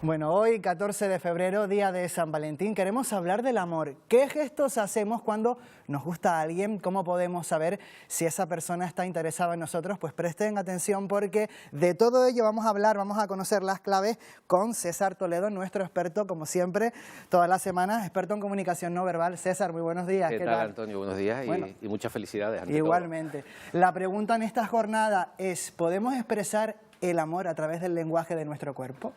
Bueno, hoy 14 de febrero, día de San Valentín, queremos hablar del amor. ¿Qué gestos hacemos cuando nos gusta a alguien? ¿Cómo podemos saber si esa persona está interesada en nosotros? Pues presten atención porque de todo ello vamos a hablar, vamos a conocer las claves con César Toledo, nuestro experto, como siempre, todas las semanas, experto en comunicación no verbal. César, muy buenos días. ¿Qué tal, Antonio? Buenos días y muchas felicidades. Igualmente. La pregunta en esta jornada es, ¿podemos expresar el amor a través del lenguaje de nuestro cuerpo?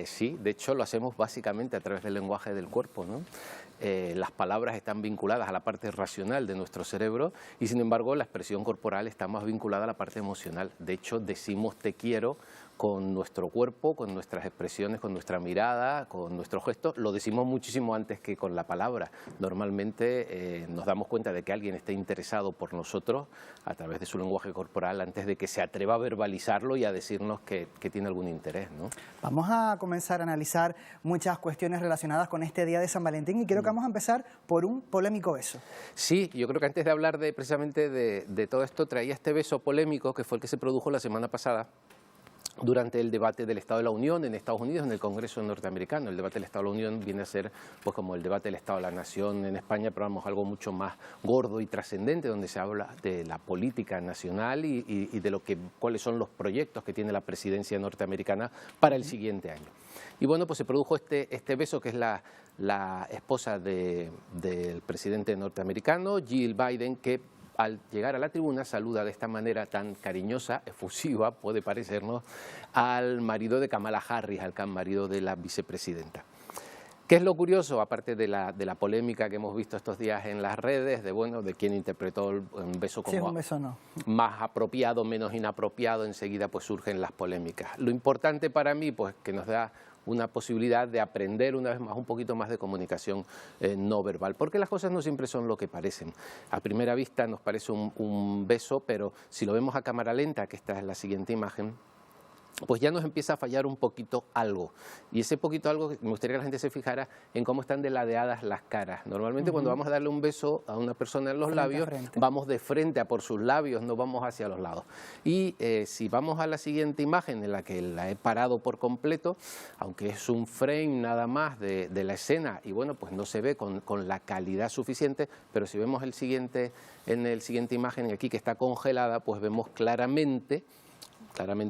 Sí, de hecho lo hacemos básicamente a través del lenguaje del cuerpo, ¿no? Las palabras están vinculadas a la parte racional de nuestro cerebro y sin embargo la expresión corporal está más vinculada a la parte emocional. De hecho decimos te quiero con nuestro cuerpo, con nuestras expresiones, con nuestra mirada, con nuestros gestos, lo decimos muchísimo antes que con la palabra. Normalmente nos damos cuenta de que alguien está interesado por nosotros a través de su lenguaje corporal antes de que se atreva a verbalizarlo y a decirnos que tiene algún interés, ¿no? Vamos a comenzar a analizar muchas cuestiones relacionadas con este día de San Valentín y creo que vamos a empezar por un polémico beso. Sí, yo creo que antes de hablar precisamente de todo esto traía este beso polémico que fue el que se produjo la semana pasada durante el debate del Estado de la Unión en Estados Unidos, en el Congreso norteamericano. El debate del Estado de la Unión viene a ser pues como el debate del Estado de la Nación en España, pero vamos, algo mucho más gordo y trascendente, donde se habla de la política nacional y de cuáles son los proyectos que tiene la presidencia norteamericana para el siguiente año. Y bueno, pues se produjo este beso que es la esposa del presidente norteamericano, Jill Biden, que al llegar a la tribuna saluda de esta manera tan cariñosa, efusiva, puede parecernos, al marido de Kamala Harris, al marido de la vicepresidenta. ¿Qué es lo curioso? Aparte de la polémica que hemos visto estos días en las redes, de quién interpretó un beso como sí, un beso no. más apropiado, menos inapropiado, enseguida pues surgen las polémicas. Lo importante para mí, pues que nos da una posibilidad de aprender una vez más un poquito más de comunicación no verbal, porque las cosas no siempre son lo que parecen. A primera vista nos parece un beso, pero si lo vemos a cámara lenta, que esta es la siguiente imagen, pues ya nos empieza a fallar un poquito algo. Y ese poquito algo, me gustaría que la gente se fijara en cómo están deladeadas las caras. Normalmente cuando vamos a darle un beso a una persona en los labios, vamos de frente a por sus labios, no vamos hacia los lados. Y si vamos a la siguiente imagen, en la que la he parado por completo, aunque es un frame nada más de la escena, y bueno, pues no se ve con la calidad suficiente, pero si vemos en el siguiente imagen, aquí que está congelada, pues vemos claramente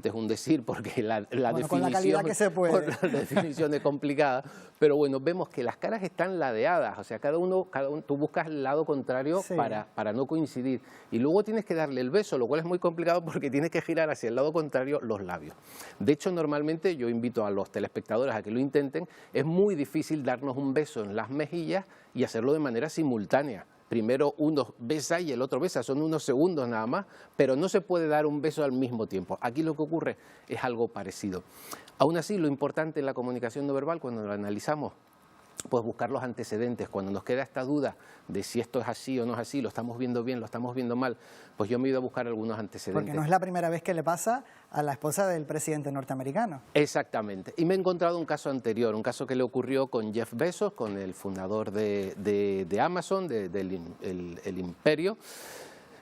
es un decir porque la definición, con la calidad que se puede. La definición es complicada, pero bueno, vemos que las caras están ladeadas, o sea, cada uno tú buscas el lado contrario sí, para no coincidir, y luego tienes que darle el beso, lo cual es muy complicado porque tienes que girar hacia el lado contrario los labios. De hecho, normalmente yo invito a los telespectadores a que lo intenten. Es muy difícil darnos un beso en las mejillas y hacerlo de manera simultánea. Primero uno besa y el otro besa, son unos segundos nada más, pero no se puede dar un beso al mismo tiempo. Aquí lo que ocurre es algo parecido. Aún así, lo importante en la comunicación no verbal, cuando lo analizamos, pues buscar los antecedentes. Cuando nos queda esta duda de si esto es así o no es así, lo estamos viendo bien, lo estamos viendo mal, pues yo me he ido a buscar algunos antecedentes. Porque no es la primera vez que le pasa a la esposa del presidente norteamericano. Exactamente. Y me he encontrado un caso anterior, un caso que le ocurrió con Jeff Bezos, con el fundador de Amazon, el imperio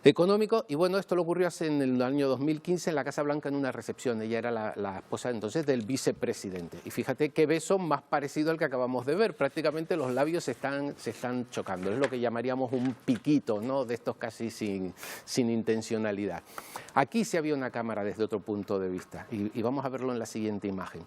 económico, y bueno, esto le ocurrió en el año 2015 en la Casa Blanca en una recepción. Ella era la esposa entonces del vicepresidente, y fíjate qué beso más parecido al que acabamos de ver, prácticamente los labios se están chocando, es lo que llamaríamos un piquito, ¿no? De estos casi sin intencionalidad. Aquí sí había una cámara desde otro punto de vista, y vamos a verlo en la siguiente imagen,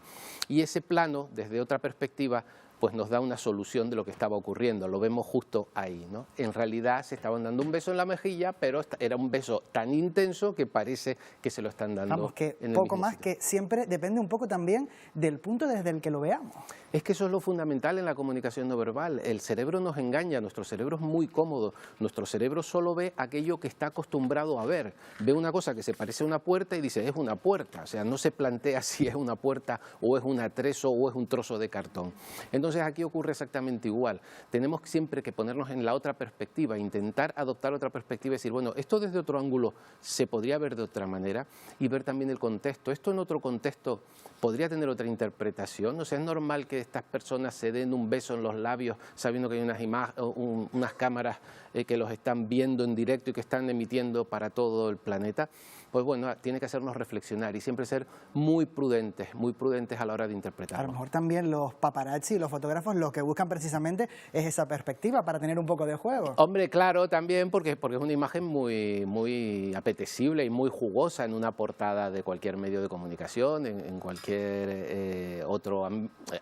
y ese plano desde otra perspectiva pues nos da una solución de lo que estaba ocurriendo, lo vemos justo ahí, ¿no? En realidad se estaban dando un beso en la mejilla, pero era un beso tan intenso que parece que se lo están dando. Vamos, que poco más, que siempre depende un poco también del punto desde el que lo veamos. Es que eso es lo fundamental en la comunicación no verbal. El cerebro nos engaña, nuestro cerebro es muy cómodo, nuestro cerebro solo ve aquello que está acostumbrado a ver. Ve una cosa que se parece a una puerta y dice, es una puerta, o sea, no se plantea si es una puerta o es un atrezo o es un trozo de cartón. Entonces aquí ocurre exactamente igual. Tenemos siempre que ponernos en la otra perspectiva, intentar adoptar otra perspectiva y decir, bueno, esto desde otro ángulo se podría ver de otra manera, y ver también el contexto. Esto en otro contexto podría tener otra interpretación. O sea, es normal que estas personas se den un beso en los labios sabiendo que hay unas cámaras que los están viendo en directo y que están emitiendo para todo el planeta. pues bueno, tiene que hacernos reflexionar y siempre ser muy prudentes a la hora de A interpretarlo. lo mejor también los paparazzi, los fotógrafos, lo que buscan precisamente es esa perspectiva para tener un poco de juego. Hombre, claro, también porque es una imagen muy apetecible y muy jugosa en una portada de cualquier medio de comunicación, en cualquier otro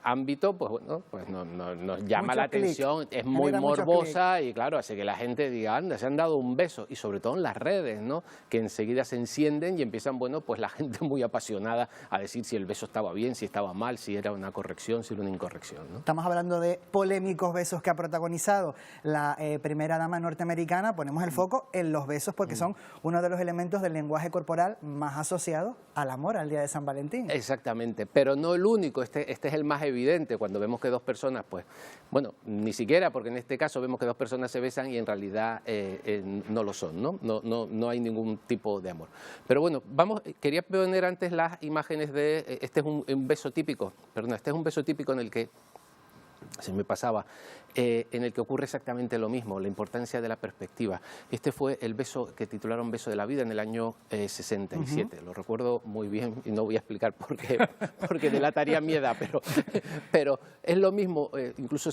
ámbito, pues bueno, pues nos llama la atención, es muy morbosa y claro, hace que la gente diga, anda, se han dado un beso, y sobre todo en las redes, ¿no? Que enseguida se encienden y empiezan, bueno, pues la gente muy apasionada a decir si el beso estaba bien, si estaba mal, si era una corrección, si era una incorrección, ¿no? Estamos hablando de polémicos besos que ha protagonizado la primera dama norteamericana. Ponemos el foco en los besos porque son uno de los elementos del lenguaje corporal más asociados al amor, al día de San Valentín. Exactamente, pero no el único, este es el más evidente, cuando vemos que dos personas, pues, bueno, ni siquiera, porque en este caso vemos que dos personas se besan y en realidad no lo son, ¿no? No hay ningún tipo de amor. Pero bueno, quería poner antes las imágenes de, este es un beso típico, perdón, este es un beso típico en el que, se me pasaba, en el que ocurre exactamente lo mismo, la importancia de la perspectiva. Este fue el beso que titularon Beso de la Vida en el año 67, lo recuerdo muy bien y no voy a explicar por qué, porque delataría mi edad, pero es lo mismo, incluso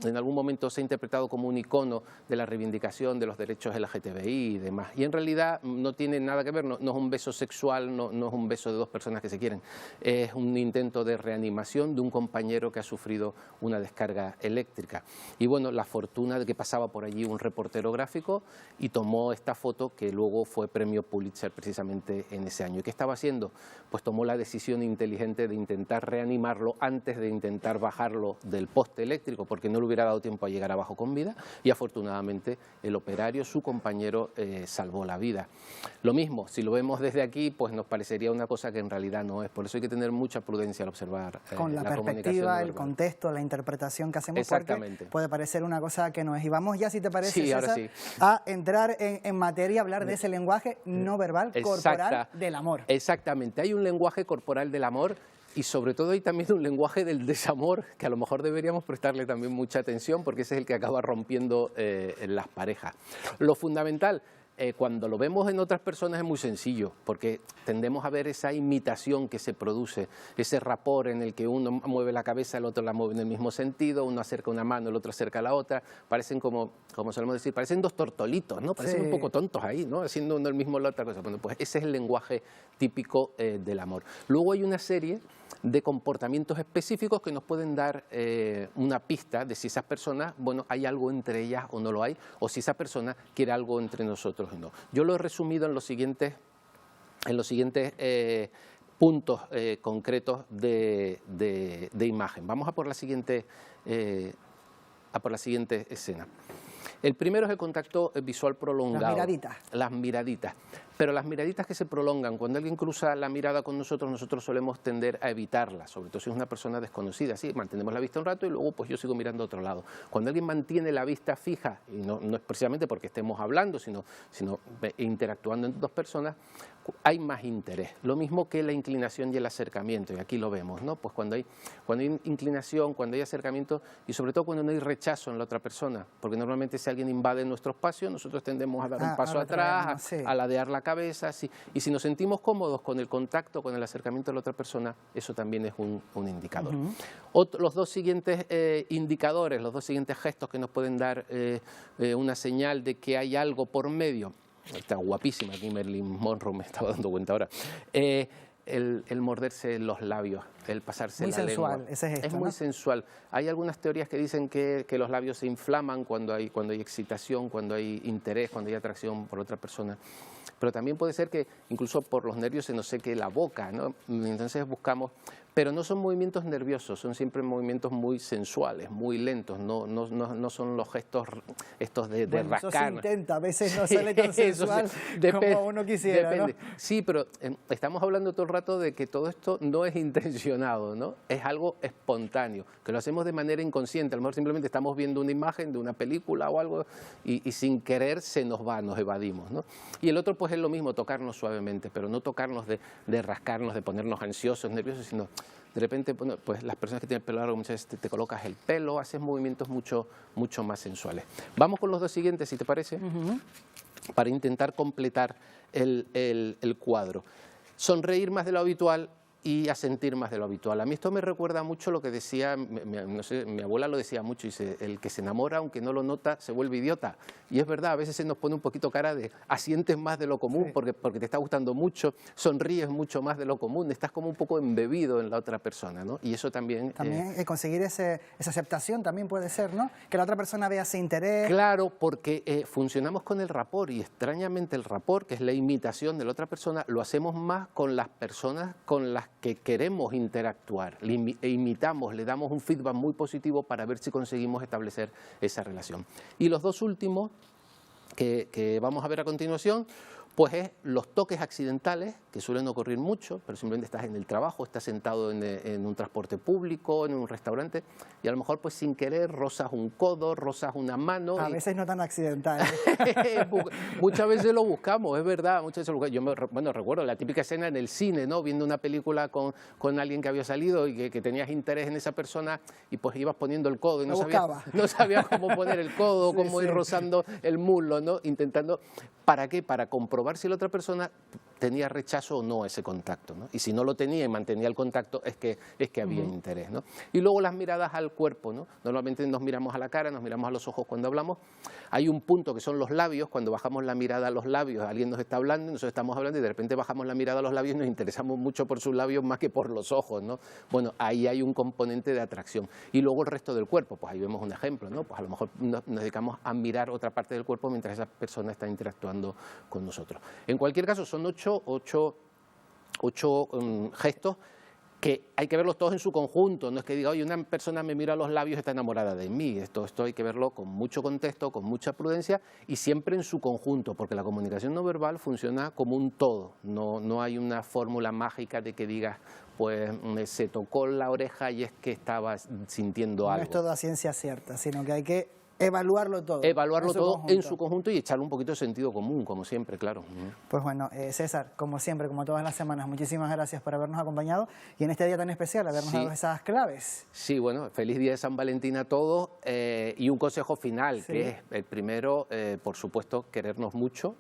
en algún momento se ha interpretado como un icono de la reivindicación de los derechos LGTBI y demás. Y en realidad no tiene nada que ver, no es un beso sexual, no es un beso de dos personas que se quieren. Es un intento de reanimación de un compañero que ha sufrido una descarga eléctrica. Y bueno, la fortuna de que pasaba por allí un reportero gráfico y tomó esta foto que luego fue premio Pulitzer precisamente en ese año. ¿Y qué estaba haciendo? Pues tomó la decisión inteligente de intentar reanimarlo antes de intentar bajarlo del poste eléctrico, porque no le hubiera dado tiempo a llegar abajo con vida, y afortunadamente el operario, su compañero, salvó la vida. Lo mismo, si lo vemos desde aquí, pues nos parecería una cosa que en realidad no es. Por eso hay que tener mucha prudencia al observar con la perspectiva, el contexto, la interpretación que hacemos. Exactamente. Puede parecer una cosa que no es. Y vamos ya, si te parece, sí, César, sí, a entrar en materia, hablar de ese lenguaje no verbal corporal del amor. Exactamente, hay un lenguaje corporal del amor. Y sobre todo hay también un lenguaje del desamor, que a lo mejor deberíamos prestarle también mucha atención, porque ese es el que acaba rompiendo en las parejas. Lo fundamental, cuando lo vemos en otras personas es muy sencillo, porque tendemos a ver esa imitación que se produce, ese rapport en el que uno mueve la cabeza, el otro la mueve en el mismo sentido, uno acerca una mano, el otro acerca la otra, parecen como solemos decir, parecen dos tortolitos, ¿no? Parecen un poco tontos ahí, ¿no? Haciendo uno el mismo la otra cosa. Bueno, pues ese es el lenguaje típico del amor. Luego hay una serie de comportamientos específicos que nos pueden dar una pista de si esas personas, bueno, hay algo entre ellas o no lo hay, o si esa persona quiere algo entre nosotros o no. Yo lo he resumido en los siguientes puntos concretos de imagen. Vamos a por la siguiente escena. El primero es el contacto visual prolongado. Las miraditas. Las miraditas. Pero las miraditas que se prolongan, cuando alguien cruza la mirada con nosotros, nosotros solemos tender a evitarla, sobre todo si es una persona desconocida. Sí, mantenemos la vista un rato y luego pues yo sigo mirando a otro lado. Cuando alguien mantiene la vista fija, y no es precisamente porque estemos hablando, sino interactuando entre dos personas, hay más interés. Lo mismo que la inclinación y el acercamiento, y aquí lo vemos, ¿no? Pues cuando hay inclinación, cuando hay acercamiento, y sobre todo cuando no hay rechazo en la otra persona, porque normalmente si alguien invade nuestro espacio, nosotros tendemos a dar un paso atrás, a ladear la cabeza, sí. Y si nos sentimos cómodos con el contacto, con el acercamiento de la otra persona, eso también es un indicador. Los dos siguientes indicadores, los dos siguientes gestos que nos pueden dar una señal de que hay algo por medio. Está guapísima aquí Marilyn Monroe, me estaba dando cuenta ahora. El morderse los labios, el pasarse la lengua. Muy sensual, ese gesto, es muy sensual. Hay algunas teorías que dicen que los labios se inflaman cuando hay excitación, cuando hay interés, cuando hay atracción por otra persona. Pero también puede ser que incluso por los nervios se nos seque la boca, ¿no? Entonces buscamos, pero no son movimientos nerviosos, son siempre movimientos muy sensuales, muy lentos, no son los gestos estos de rascar. Eso se intenta, a veces no sale tan sensual como uno quisiera, ¿no? Sí, pero estamos hablando todo el rato de que todo esto no es intencionado, ¿no? Es algo espontáneo, que lo hacemos de manera inconsciente, a lo mejor simplemente estamos viendo una imagen de una película o algo y sin querer se nos va, nos evadimos, ¿no? Y el otro pues es lo mismo, tocarnos suavemente, pero no tocarnos de rascarnos, de ponernos ansiosos, nerviosos, sino de repente, bueno, pues las personas que tienen el pelo largo muchas veces te colocas el pelo, haces movimientos mucho más sensuales. Vamos con los dos siguientes, si te parece. para intentar completar el cuadro. Sonreír más de lo habitual y asentir más de lo habitual. A mí esto me recuerda mucho lo que decía, no sé, mi abuela lo decía mucho, dice, el que se enamora, aunque no lo nota, se vuelve idiota. Y es verdad, a veces se nos pone un poquito cara de asientes más de lo común, Sí. porque te está gustando mucho, sonríes mucho más de lo común, estás como un poco embebido en la otra persona, ¿no? Y eso también... También conseguir esa aceptación también puede ser, ¿no? Que la otra persona vea ese interés. Claro, porque funcionamos con el rapport y extrañamente el rapport, que es la imitación de la otra persona, lo hacemos más con las personas con las que queremos interactuar, imitamos, le damos un feedback muy positivo para ver si conseguimos establecer esa relación. Y los dos últimos que vamos a ver a continuación, pues es los toques accidentales, que suelen ocurrir mucho, pero simplemente estás en el trabajo, estás sentado en un transporte público, en un restaurante, y a lo mejor pues sin querer rozas un codo, rozas una mano. A veces no tan accidentales. Muchas veces lo buscamos, es verdad, muchas veces lo buscamos. Yo recuerdo la típica escena en el cine, ¿no? Viendo una película con alguien que había salido y que tenías interés en esa persona y pues ibas poniendo el codo y no sabías cómo poner el codo, Sí, cómo ir rozando el muslo, ¿no? Intentando, ¿para qué? Para comprobar si la otra persona tenía rechazo o no a ese contacto, ¿no? Y si no lo tenía y mantenía el contacto, es que había interés, ¿no? Y luego las miradas al cuerpo, ¿no? Normalmente nos miramos a la cara, nos miramos a los ojos cuando hablamos. Hay un punto que son los labios, cuando bajamos la mirada a los labios, alguien nos está hablando, nosotros estamos hablando y de repente bajamos la mirada a los labios y nos interesamos mucho por sus labios más que por los ojos, ¿no? Bueno, ahí hay un componente de atracción. Y luego el resto del cuerpo, pues ahí vemos un ejemplo, ¿no? Pues a lo mejor nos dedicamos a mirar otra parte del cuerpo mientras esa persona está interactuando con nosotros. En cualquier caso, son ocho gestos que hay que verlos todos en su conjunto, no es que diga, oye, una persona me mira a los labios y está enamorada de mí, esto hay que verlo con mucho contexto, con mucha prudencia y siempre en su conjunto, porque la comunicación no verbal funciona como un todo, no hay una fórmula mágica de que digas, pues se tocó la oreja y es que estaba sintiendo algo. No es todo a ciencia cierta, sino que hay que evaluarlo todo. Evaluarlo todo en su conjunto y echarle un poquito de sentido común, como siempre, claro. Pues bueno, César, como siempre, como todas las semanas, muchísimas gracias por habernos acompañado y en este día tan especial, habernos dado esas claves. Sí, bueno, feliz día de San Valentín a todos y un consejo final, que es el primero, por supuesto, querernos mucho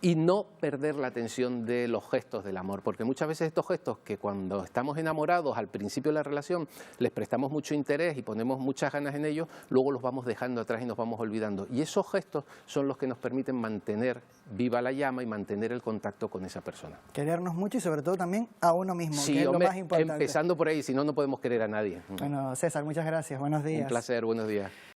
y no perder la atención de los gestos del amor, porque muchas veces estos gestos que cuando estamos enamorados al principio de la relación les prestamos mucho interés y ponemos muchas ganas en ellos, luego los vamos dejando atrás y nos vamos olvidando. Y esos gestos son los que nos permiten mantener viva la llama y mantener el contacto con esa persona. Querernos mucho y sobre todo también a uno mismo, sí, que es hombre, lo más importante. Empezando por ahí, si no, no podemos querer a nadie. Bueno, César, muchas gracias. Buenos días. Un placer, buenos días.